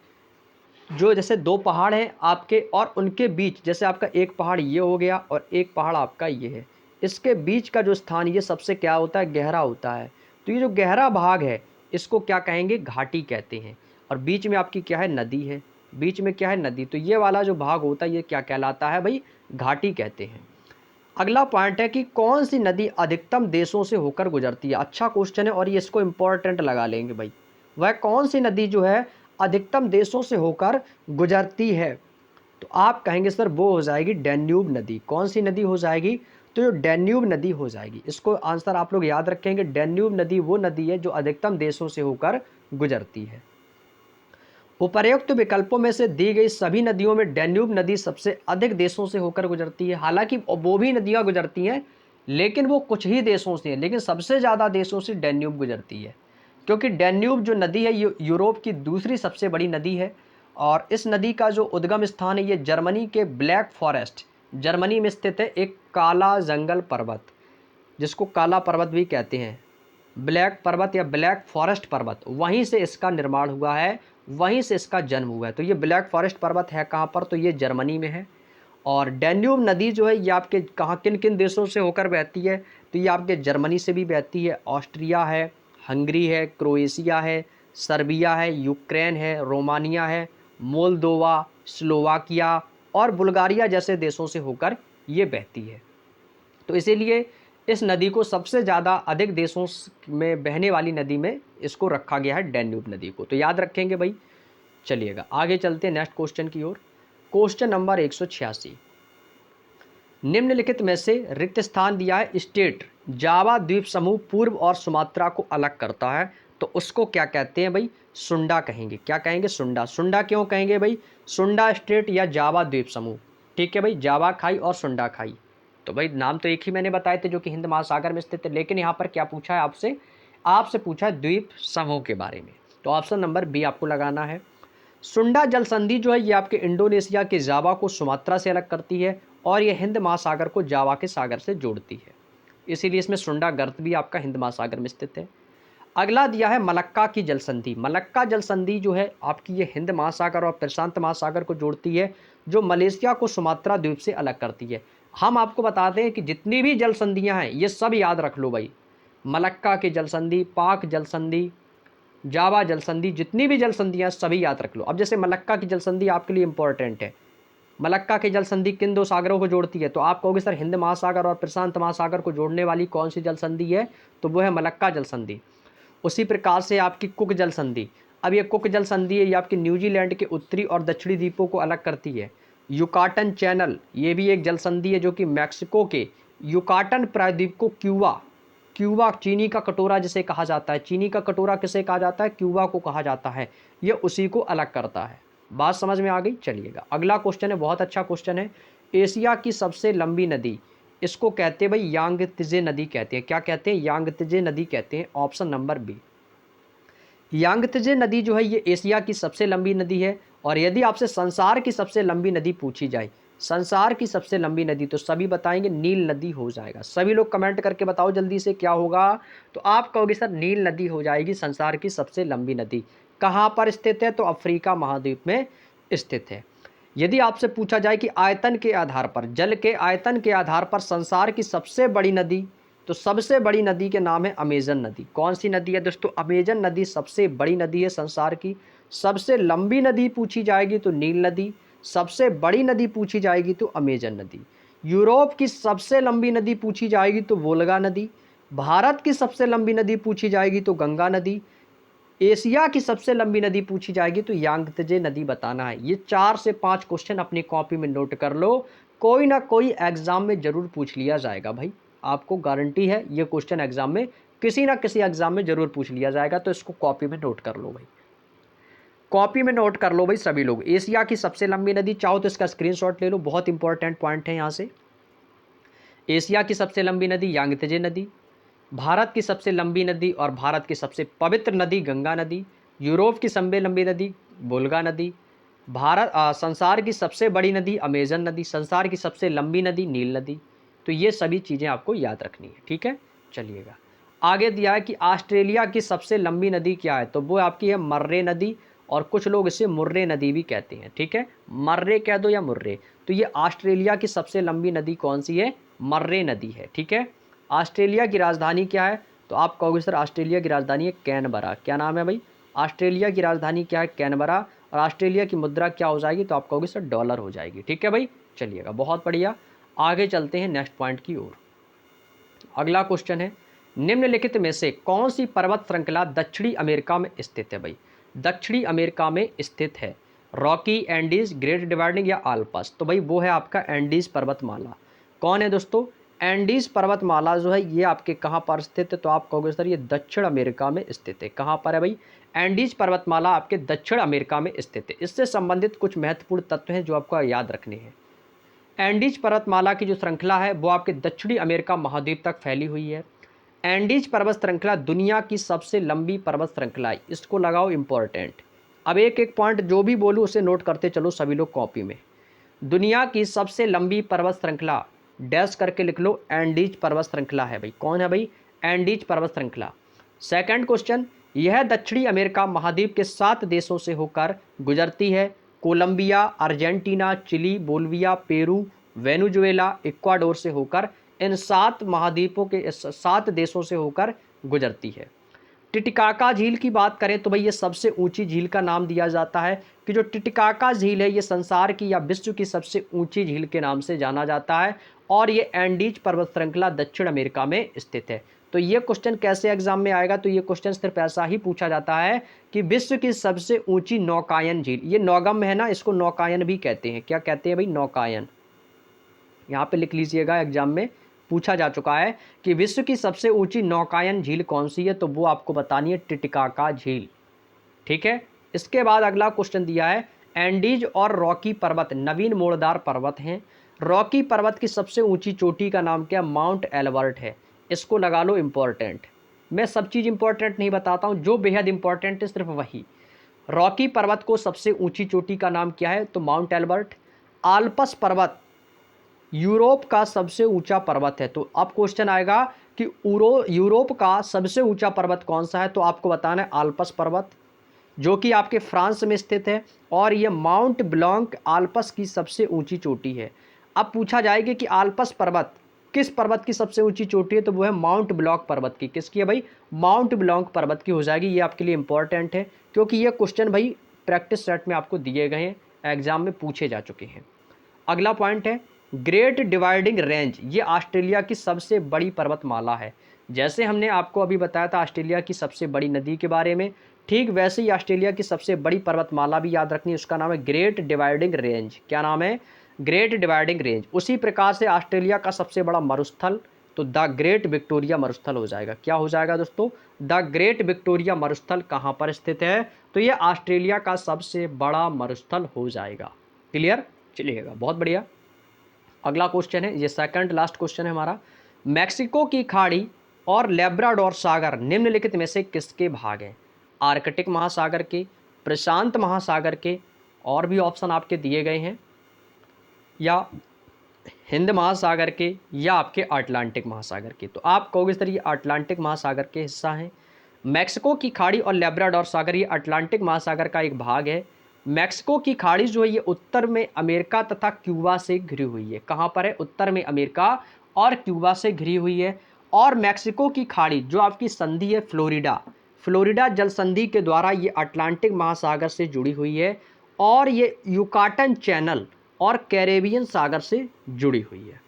जो जैसे दो पहाड़ हैं आपके और उनके बीच, जैसे आपका एक पहाड़ ये हो गया और एक पहाड़ आपका ये है, इसके बीच का जो स्थान ये सबसे क्या होता है? गहरा होता है। तो ये जो गहरा भाग है इसको क्या कहेंगे? घाटी कहते हैं। और बीच में आपकी क्या है? नदी है। बीच में क्या है? नदी। तो ये वाला जो भाग होता है ये क्या कहलाता है भाई? घाटी कहते हैं। अगला पॉइंट है कि कौन सी नदी अधिकतम देशों से होकर गुजरती है। अच्छा क्वेश्चन है और ये इसको इंपॉर्टेंट लगा लेंगे भाई। वह कौन सी नदी जो है अधिकतम देशों से होकर गुजरती है? तो आप कहेंगे सर वो हो जाएगी डैन्यूब नदी। कौन सी नदी हो जाएगी? तो जो डैन्यूब नदी हो जाएगी। इसको आंसर आप लोग याद रखेंगे। डैन्यूब नदी वो नदी है जो अधिकतम देशों से होकर गुजरती है। उपर्युक्त विकल्पों में से दी गई सभी नदियों में डैन्यूब नदी सबसे अधिक देशों से होकर गुजरती है। हालांकि वो भी नदियां गुजरती हैं लेकिन वो कुछ ही देशों से है, लेकिन सबसे ज़्यादा देशों से डैन्यूब गुजरती है। क्योंकि डैन्यूब जो नदी है ये यूरोप की दूसरी सबसे बड़ी नदी है और इस नदी का जो उद्गम स्थान है ये जर्मनी के ब्लैक फॉरेस्ट, जर्मनी में स्थित है एक काला जंगल पर्वत, जिसको काला पर्वत भी कहते हैं, ब्लैक पर्वत या ब्लैक फॉरेस्ट पर्वत, वहीं से इसका निर्माण हुआ है, वहीं से इसका जन्म हुआ है। तो ये ब्लैक फॉरेस्ट पर्वत है कहाँ पर? तो ये जर्मनी में है। और डैन्यूब नदी जो है ये आपके कहाँ किन किन देशों से होकर बहती है? तो ये आपके जर्मनी से भी बहती है, ऑस्ट्रिया है, हंगरी है, क्रोएशिया है, सर्बिया है, यूक्रेन है, रोमानिया है, मोल्दोवा, स्लोवाकिया और बुल्गारिया जैसे देशों से होकर ये बहती है। तो इसीलिए इस नदी को सबसे ज़्यादा अधिक देशों में बहने वाली नदी में इसको रखा गया है, डैन्यूब नदी को। तो याद रखेंगे भाई। चलिएगा आगे चलते हैं नेक्स्ट क्वेश्चन की ओर। क्वेश्चन नंबर 186, निम्नलिखित में से रिक्त स्थान दिया है, स्टेट जावा द्वीप समूह पूर्व और सुमात्रा को अलग करता है, तो उसको क्या कहते हैं भाई? सुंडा कहेंगे। क्या कहेंगे? सुंडा। सुंडा क्यों कहेंगे भाई? सुंडा स्टेट या जावा द्वीप समूह। ठीक है भाई, जावा खाई और सुंडा खाई। तो भाई नाम तो एक ही मैंने बताए थे जो कि हिंद महासागर में स्थित है, लेकिन यहाँ पर क्या पूछा है आपसे? आपसे पूछा है द्वीप समूह के बारे में। तो ऑप्शन नंबर बी आपको लगाना है। सुंडा जल संधि जो है ये आपके इंडोनेशिया के जावा को सुमात्रा से अलग करती है और ये हिंद महासागर को जावा के सागर से जोड़ती है, इसीलिए इसमें सुंडा गर्त भी आपका हिंद महासागर में स्थित है। अगला दिया है मलक्का की जल संधि। मलक्का जल संधि जो है आपकी ये हिंद महासागर और प्रशांत महासागर को जोड़ती है, जो मलेशिया को सुमात्रा द्वीप से अलग करती है। हम आपको बताते हैं कि जितनी भी जल संधियाँ हैं ये सब याद रख लो भाई। मलक्का की जल संधि, पाक जल संधि, जावा जल संधि, जितनी भी जल संधियाँ सभी याद रख लो। अब जैसे मलक्का की जल संधि आपके लिए इंपॉर्टेंट है। मलक्का की जल संधि किन दो सागरों को जोड़ती है? तो आप कहोगे सर हिंद महासागर और प्रशांत महासागर को जोड़ने वाली कौन सी जल संधि है? तो वो है मलक्का जल संधि। उसी प्रकार से आपकी कुक जल संधि। अब ये कुक जल संधि है ये आपकी न्यूजीलैंड के उत्तरी और दक्षिणी द्वीपों को अलग करती है। युकाटन चैनल ये भी एक जल संधि है जो कि मैक्सिको के युकाटन प्रायद्वीप को क्यूबा, क्यूबा चीनी का कटोरा जिसे कहा जाता है, चीनी का कटोरा किसे कहा जाता है? क्यूबा को कहा जाता है। ये उसी को अलग करता है। बात समझ में आ गई? चलिएगा अगला क्वेश्चन है, बहुत अच्छा क्वेश्चन है। एशिया की सबसे लंबी नदी, इसको कहते हैं भाई यांगत्जे नदी कहते हैं। क्या कहते हैं? यांगत्जे नदी कहते हैं। Option number B. यांगत्जे नदी जो है ये एशिया की सबसे लंबी नदी है। और यदि आपसे संसार की सबसे लंबी नदी पूछी जाए, संसार की सबसे लंबी नदी, तो सभी बताएंगे नील नदी हो जाएगा। सभी लोग कमेंट करके बताओ जल्दी से क्या होगा? तो आप कहोगे सर नील नदी हो जाएगी संसार की सबसे लंबी नदी। कहाँ पर स्थित है? तो अफ्रीका महाद्वीप में स्थित है। यदि आपसे पूछा जाए कि आयतन के आधार पर, जल के आयतन के आधार पर संसार की सबसे बड़ी नदी, तो सबसे बड़ी नदी के नाम है अमेजन नदी। कौन सी नदी है दोस्तों? अमेजन नदी सबसे बड़ी नदी है संसार की। सबसे लंबी नदी पूछी जाएगी तो नील नदी, सबसे बड़ी नदी पूछी जाएगी तो अमेजन नदी। यूरोप की सबसे लंबी नदी पूछी जाएगी तो वोल्गा नदी। भारत की सबसे लंबी नदी पूछी जाएगी तो गंगा नदी। एशिया की सबसे लंबी नदी पूछी जाएगी तो यांगत्जे नदी बताना है। ये 4 से 5 क्वेश्चन अपनी कॉपी में नोट कर लो, कोई ना कोई एग्जाम में जरूर पूछ लिया जाएगा भाई। आपको गारंटी है ये क्वेश्चन एग्जाम में किसी ना किसी एग्जाम में जरूर पूछ लिया जाएगा, तो इसको कॉपी में नोट कर लो भाई। कॉपी में नोट कर लो भाई सभी लोग। एशिया की सबसे लंबी नदी, चाहो तो इसका स्क्रीनशॉट ले लो, बहुत इंपॉर्टेंट पॉइंट है यहाँ से। एशिया की सबसे लंबी नदी यांगत्जे नदी, भारत की सबसे लंबी नदी और भारत की सबसे पवित्र नदी गंगा नदी, यूरोप की सबसे लंबी नदी वोल्गा नदी, संसार की सबसे बड़ी नदी अमेजन नदी, संसार की सबसे लंबी नदी नील नदी। तो ये सभी चीज़ें आपको याद रखनी है, ठीक है। चलिएगा, आगे दिया है कि ऑस्ट्रेलिया की सबसे लंबी नदी क्या है, तो वो आपकी है मर्रे नदी, और कुछ लोग इसे मुर्रे नदी भी कहते हैं, ठीक है, मर्रे कह दो या मुर्रे। तो ये ऑस्ट्रेलिया की सबसे लंबी नदी कौन सी है, मर्रे नदी है, ठीक है। ऑस्ट्रेलिया की राजधानी क्या है, तो आप कहोगे सर ऑस्ट्रेलिया की राजधानी है कैनबरा। क्या नाम है भाई, ऑस्ट्रेलिया की राजधानी क्या है, कैनबरा। और ऑस्ट्रेलिया की मुद्रा क्या हो जाएगी, तो आप कहोगे सर डॉलर हो जाएगी, ठीक है भाई। चलिएगा, बहुत बढ़िया, आगे चलते हैं नेक्स्ट पॉइंट की ओर। अगला क्वेश्चन है, निम्नलिखित में से कौन सी पर्वत श्रृंखला दक्षिणी अमेरिका में स्थित है भाई, दक्षिणी अमेरिका में स्थित है, रॉकी, एंडीज, ग्रेट डिवाइडिंग या आल्पस। तो भाई वो है आपका एंडीज पर्वतमाला। कौन है दोस्तों, एंडीज पर्वतमाला जो है ये आपके कहाँ पर स्थित है, तो आप कहोगे सर ये दक्षिण अमेरिका में स्थित है। कहाँ पर है भाई, एंडीज पर्वतमाला आपके दक्षिण अमेरिका में स्थित है। इससे संबंधित कुछ महत्वपूर्ण तत्व हैं जो आपको याद रखने हैं। एंडीज पर्वतमाला की जो श्रृंखला है वो आपके दक्षिणी अमेरिका महाद्वीप तक फैली हुई है। एंडीज पर्वत श्रृंखला दुनिया की सबसे लंबी पर्वत श्रृंखला है, इसको लगाओ इंपॉर्टेंट। अब एक एक पॉइंट जो भी बोलूँ उसे नोट करते चलो सभी लोग कॉपी में। दुनिया की सबसे लंबी पर्वत श्रृंखला डैश करके लिख लो, एंडीज पर्वत श्रृंखला है भाई। कौन है भाई, एंडीज पर्वत श्रृंखला। सेकंड क्वेश्चन, यह दक्षिणी अमेरिका महाद्वीप के 7 देशों से होकर गुजरती है, Colombia, Argentina, Chile, Bolivia, Peru, Venezuela, Ecuador से होकर इन 7 महाद्वीपों के 7 देशों से होकर गुजरती है। टिटिकाका झील की बात करें तो भाई ये सबसे ऊंची झील का नाम दिया जाता है कि जो टिटिकाका झील है ये संसार की या विश्व की सबसे ऊंची झील के नाम से जाना जाता है, और ये एंडीज पर्वत श्रृंखला दक्षिण अमेरिका में स्थित है। तो ये क्वेश्चन कैसे एग्जाम में आएगा, तो ये क्वेश्चन सिर्फ ऐसा ही पूछा जाता है कि विश्व की सबसे ऊंची नौकायन झील, ये नौगम है ना, इसको नौकायन भी कहते हैं। क्या कहते हैं भाई, नौकायन। यहाँ पे लिख लीजिएगा, एग्जाम में पूछा जा चुका है कि विश्व की सबसे ऊंची नौकायन झील कौन सी है, तो वो आपको बतानी है टिटिकाका झील, ठीक है। इसके बाद अगला क्वेश्चन दिया है, एंडीज और रॉकी पर्वत नवीन मोड़दार पर्वत हैं। रॉकी पर्वत की सबसे ऊंची चोटी का नाम क्या, माउंट एल्बर्ट है। इसको लगा लो इंपॉर्टेंट। मैं सब चीज़ इंपॉर्टेंट नहीं बताता हूँ, जो बेहद इंपॉर्टेंट है सिर्फ वही। रॉकी पर्वत को सबसे ऊंची चोटी का नाम क्या है, तो माउंट एल्बर्ट। आल्पस पर्वत यूरोप का सबसे ऊंचा पर्वत है। तो अब क्वेश्चन आएगा कि यूरोप का सबसे ऊंचा पर्वत कौन सा है, तो आपको बताना है आल्पस पर्वत, जो कि आपके फ्रांस में स्थित है, और ये माउंट ब्लॉन्क आल्पस की सबसे ऊंची चोटी है। अब पूछा जाएगा कि आल्पस पर्वत किस पर्वत की सबसे ऊंची चोटी है, तो वो है माउंट ब्लॉन्क पर्वत की। किसकी है भाई, माउंट ब्लॉन्क पर्वत की हो जाएगी। ये आपके लिए इंपॉर्टेंट है क्योंकि ये क्वेश्चन भाई प्रैक्टिस सेट में आपको दिए गए हैं, एग्जाम में पूछे जा चुके हैं। अगला पॉइंट है ग्रेट डिवाइडिंग रेंज, ये ऑस्ट्रेलिया की सबसे बड़ी पर्वतमाला है। जैसे हमने आपको अभी बताया था ऑस्ट्रेलिया की सबसे बड़ी नदी के बारे में, ठीक वैसे ही ऑस्ट्रेलिया की सबसे बड़ी पर्वतमाला भी याद रखनी है, उसका नाम है ग्रेट डिवाइडिंग रेंज। क्या नाम है, ग्रेट डिवाइडिंग रेंज। उसी प्रकार से ऑस्ट्रेलिया का सबसे बड़ा मरुस्थल, तो द ग्रेट विक्टोरिया मरुस्थल हो जाएगा। क्या हो जाएगा दोस्तों, द ग्रेट विक्टोरिया मरुस्थल कहाँ पर स्थित है, तो ये ऑस्ट्रेलिया का सबसे बड़ा मरुस्थल हो जाएगा। क्लियर, चलिएगा, बहुत बढ़िया। अगला क्वेश्चन है, ये सेकंड लास्ट क्वेश्चन है हमारा, मैक्सिको की खाड़ी और लेब्राडोर सागर निम्नलिखित में से किसके भाग हैं, आर्कटिक महासागर के, प्रशांत महासागर के, और भी ऑप्शन आपके दिए गए हैं, या हिंद महासागर के, या आपके अटलांटिक महासागर के। तो आप कहोगे सर ये अटलांटिक महासागर के हिस्सा हैं। मैक्सिको की खाड़ी और लेब्राडोर सागर ये अटलांटिक महासागर का एक भाग है। मैक्सिको की खाड़ी जो है ये उत्तर में अमेरिका तथा क्यूबा से घिरी हुई है। कहाँ पर है, उत्तर में अमेरिका और क्यूबा से घिरी हुई है। और मैक्सिको की खाड़ी जो आपकी संधि है फ्लोरिडा जल संधि के द्वारा ये अटलांटिक महासागर से जुड़ी हुई है, और ये युकाटन चैनल और कैरेबियन सागर से जुड़ी हुई है।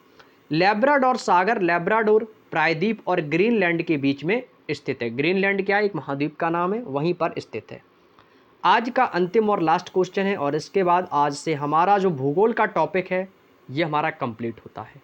लेब्राडोर सागर लेब्राडोर प्रायद्वीप और ग्रीनलैंड के बीच में स्थित है। ग्रीनलैंड क्या है, एक महाद्वीप का नाम है, वहीं पर स्थित है। आज का अंतिम और लास्ट क्वेश्चन है, और इसके बाद आज से हमारा जो भूगोल का टॉपिक है ये हमारा कंप्लीट होता है।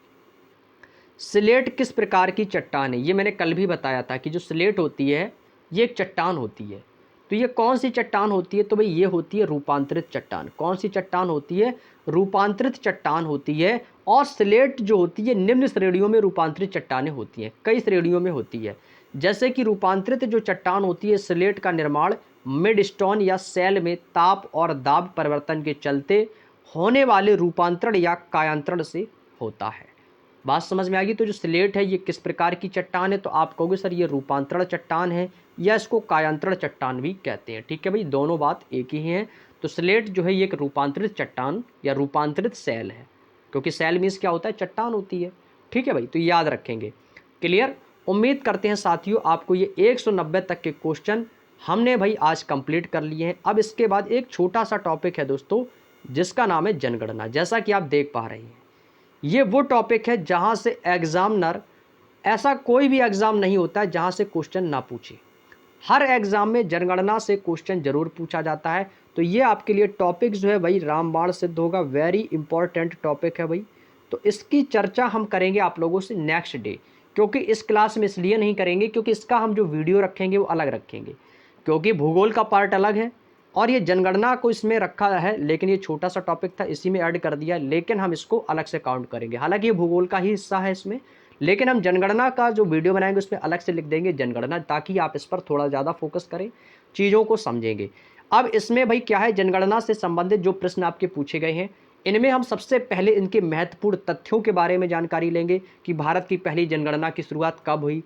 स्लेट किस प्रकार की चट्टान है, ये मैंने कल भी बताया था कि जो स्लेट होती है ये एक चट्टान होती है। तो ये कौन सी चट्टान होती है, तो भाई ये होती है रूपांतरित चट्टान। कौन सी चट्टान होती है, रूपांतरित चट्टान होती है। और स्लेट जो होती है निम्न श्रेणियों में रूपांतरित चट्टानें होती हैं, कई श्रेणियों में होती है। जैसे कि रूपांतरित जो चट्टान होती है, स्लेट का निर्माण मिडस्टोन या सेल में ताप और दाब परिवर्तन के चलते होने वाले रूपांतरण या कायांतरण से होता है। बात समझ में आ गई? तो जो स्लेट है ये किस प्रकार की चट्टान है? तो आप कहोगे सर ये रूपांतरण चट्टान है या इसको कायांतरण चट्टान भी कहते हैं। ठीक है भाई, दोनों बात एक ही है। तो स्लेट जो है ये एक रूपांतरित चट्टान या रूपांतरित सेल है, क्योंकि सेल मीन्स क्या होता है? चट्टान होती है। ठीक है भाई, तो याद रखेंगे। क्लियर? उम्मीद करते हैं साथियों आपको ये 190 तक के क्वेश्चन हमने भाई आज कंप्लीट कर लिए हैं। अब इसके बाद एक छोटा सा टॉपिक है दोस्तों, जिसका नाम है जनगणना। जैसा कि आप देख पा रहे हैं, ये वो टॉपिक है जहां से एग्जामिनर, ऐसा कोई भी एग्जाम नहीं होता है जहां से क्वेश्चन ना पूछे। हर एग्जाम में जनगणना से क्वेश्चन जरूर पूछा जाता है। तो ये आपके लिए टॉपिक जो है भाई रामबाण सिद्ध होगा, वेरी इंपॉर्टेंट टॉपिक है भाई। तो इसकी चर्चा हम करेंगे आप लोगों से नेक्स्ट डे, क्योंकि इस क्लास में इसलिए नहीं करेंगे क्योंकि इसका हम जो वीडियो रखेंगे वो अलग रखेंगे, क्योंकि भूगोल का पार्ट अलग है और ये जनगणना को इसमें रखा है, लेकिन ये छोटा सा टॉपिक था इसी में ऐड कर दिया, लेकिन हम इसको अलग से काउंट करेंगे। हालांकि ये भूगोल का ही हिस्सा है इसमें, लेकिन हम जनगणना का जो वीडियो बनाएंगे उसमें अलग से लिख देंगे जनगणना, ताकि आप इस पर थोड़ा ज़्यादा फोकस करें, चीज़ों को समझेंगे। अब इसमें भाई क्या है, जनगणना से संबंधित जो प्रश्न आपके पूछे गए हैं, इनमें हम सबसे पहले इनके महत्वपूर्ण तथ्यों के बारे में जानकारी लेंगे कि भारत की पहली जनगणना की शुरुआत कब हुई,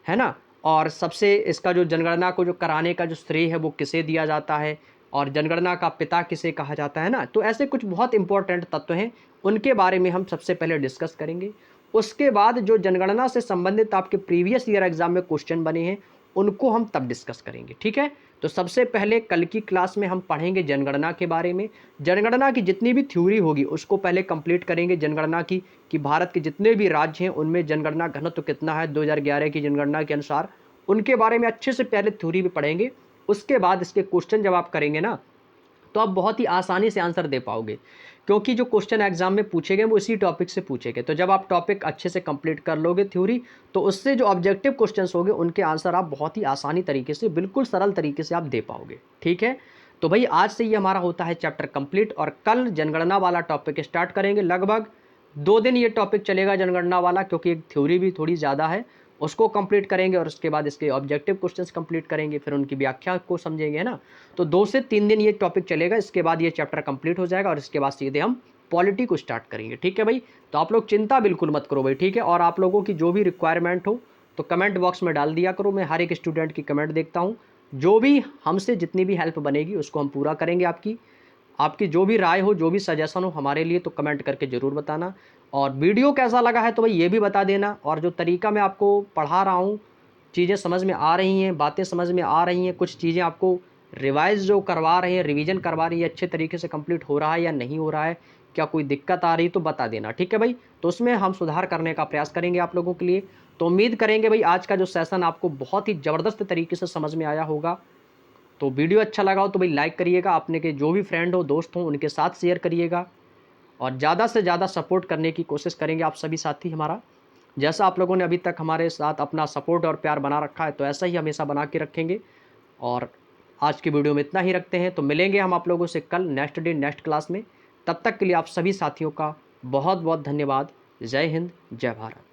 है ना, और सबसे इसका जो जनगणना को जो कराने का जो श्रेय है वो किसे दिया जाता है, और जनगणना का पिता किसे कहा जाता है ना। तो ऐसे कुछ बहुत इंपॉर्टेंट तत्व हैं, उनके बारे में हम सबसे पहले डिस्कस करेंगे। उसके बाद जो जनगणना से संबंधित आपके प्रीवियस ईयर एग्जाम में क्वेश्चन बने हैं उनको हम तब डिस्कस करेंगे। ठीक है, तो सबसे पहले कल की क्लास में हम पढ़ेंगे जनगणना के बारे में। जनगणना की जितनी भी थ्योरी होगी उसको पहले कंप्लीट करेंगे जनगणना की, कि भारत के जितने भी राज्य हैं उनमें जनगणना घनत्व कितना है 2011 की जनगणना के अनुसार, उनके बारे में अच्छे से पहले थ्योरी भी पढ़ेंगे। उसके बाद इसके क्वेश्चन जब आप करेंगे ना, तो आप बहुत ही आसानी से आंसर दे पाओगे, क्योंकि जो क्वेश्चन एग्जाम में पूछे गए वो इसी टॉपिक से पूछे गए। तो जब आप टॉपिक अच्छे से कंप्लीट कर लोगे थ्योरी, तो उससे जो ऑब्जेक्टिव क्वेश्चंस होंगे उनके आंसर आप बहुत ही आसानी तरीके से, बिल्कुल सरल तरीके से आप दे पाओगे। ठीक है, तो भाई आज से ये हमारा होता है चैप्टर कंप्लीट, और कल जनगणना वाला टॉपिक स्टार्ट करेंगे। लगभग 2 दिन ये टॉपिक चलेगा जनगणना वाला, क्योंकि एक थ्योरी भी थोड़ी ज़्यादा है, उसको कंप्लीट करेंगे और उसके बाद इसके ऑब्जेक्टिव क्वेश्चंस कंप्लीट करेंगे, फिर उनकी व्याख्या को समझेंगे, है ना। तो 2 से 3 दिन ये टॉपिक चलेगा, इसके बाद ये चैप्टर कंप्लीट हो जाएगा और इसके बाद सीधे हम पॉलिटी को स्टार्ट करेंगे। ठीक है भाई, तो आप लोग चिंता बिल्कुल मत करो भाई। ठीक है, और आप लोगों की जो भी रिक्वायरमेंट हो तो कमेंट बॉक्स में डाल दिया करो, मैं हर एक स्टूडेंट की कमेंट देखता हूँ। जो भी हमसे जितनी भी हेल्प बनेगी उसको हम पूरा करेंगे। आपकी जो भी राय हो, जो भी सजेशन हो हमारे लिए, तो कमेंट करके ज़रूर बताना। और वीडियो कैसा लगा है तो भाई ये भी बता देना, और जो तरीका मैं आपको पढ़ा रहा हूँ, चीज़ें समझ में आ रही हैं, बातें समझ में आ रही हैं, कुछ चीज़ें आपको रिवाइज़ जो करवा रहे हैं, रिवीजन करवा रही है, अच्छे तरीके से कंप्लीट हो रहा है या नहीं हो रहा है, क्या कोई दिक्कत आ रही है तो बता देना। ठीक है भाई, तो उसमें हम सुधार करने का प्रयास करेंगे आप लोगों के लिए। तो उम्मीद करेंगे भाई आज का जो सेशन आपको बहुत ही ज़बरदस्त तरीके से समझ में आया होगा। तो वीडियो अच्छा लगा हो तो भाई लाइक करिएगा, अपने के जो भी फ्रेंड हो, दोस्त हो, उनके साथ शेयर करिएगा, और ज़्यादा से ज़्यादा सपोर्ट करने की कोशिश करेंगे आप सभी साथी हमारा। जैसा आप लोगों ने अभी तक हमारे साथ अपना सपोर्ट और प्यार बना रखा है, तो ऐसा ही हमेशा बना के रखेंगे। और आज की वीडियो में इतना ही रखते हैं, तो मिलेंगे हम आप लोगों से कल नेक्स्ट डे नेक्स्ट क्लास में। तब तक के लिए आप सभी साथियों का बहुत बहुत धन्यवाद। जय हिंद, जय भारत।